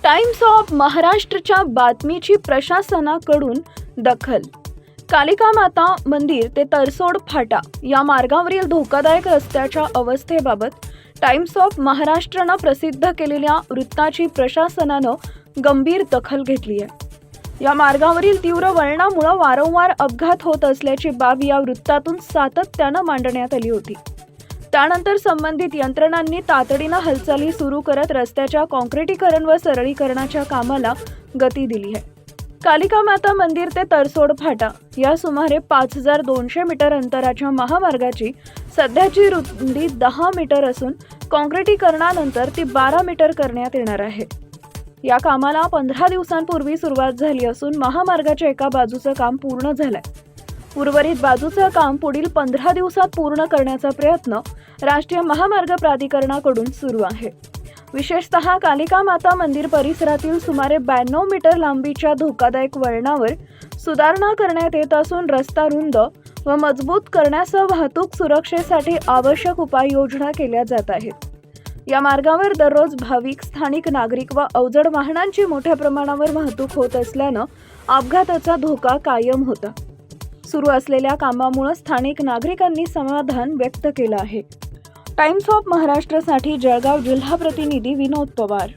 Times of महाराष्ट्रच्या बातमीची प्रशासनाकडून दखल. कालिका माता मंदिर ते तरसोड फाटा या मार्गावरील धोकादायक रस्त्याच्या अवस्थेबाबत टाइम्स ऑफ महाराष्ट्रनं प्रसिद्ध केलेल्या वृत्ताची प्रशासनानं गंभीर दखल घेतली आहे. या मार्गावरील तीव्र वळणामुळे वारंवार अपघात होत असल्याची बाब या वृत्तातून सातत्यानं मांडण्यात आली होती. त्यानंतर संबंधित यंत्रणांनी तातडीनं हालचाली सुरू करत रस्त्याच्या काँक्रिटीकरण व सरळीकरणाच्या कामाला गती दिली आहे. कालिका माता मंदिर ते तरसोड फाटा या सुमारे 5200 मीटर अंतराच्या महामार्गाची सध्याची रुंदी 10 मीटर असून काँक्रिटीकरणानंतर ती 12 मीटर करण्यात येणार आहे. या कामाला 15 दिवसांपूर्वी सुरुवात झाली असून महामार्गाच्या एका बाजूचं काम पूर्ण झालंय. उर्वरित बाजूचं काम पुढील 15 दिवसात पूर्ण करण्याचा प्रयत्न राष्ट्रीय महामार्ग प्राधिकरणाकडून सुरू आहे. विशेषतः कालिका माता मंदिर परिसरातील सुमारे 92 मीटर लांबीच्या धोकादायक वळणावर सुधारणा करण्यात येत असून रस्ता रुंद व मजबूत करण्यासह वाहतूक सुरक्षेसाठी आवश्यक उपाययोजना केल्या जात आहेत. या मार्गावर दररोज भाविक, स्थानिक नागरिक व अवजड वाहनांची मोठ्या प्रमाणावर वाहतूक होत असल्यानं अपघाताचा धोका कायम होता. सुरू असलेल्या कामामुळे स्थानिक नागरिकांनी समाधान व्यक्त केलं आहे. टाइम्स ऑफ महाराष्ट्रसाठी जळगाव जिल्हा प्रतिनिधी विनोद पवार.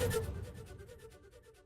Thank you.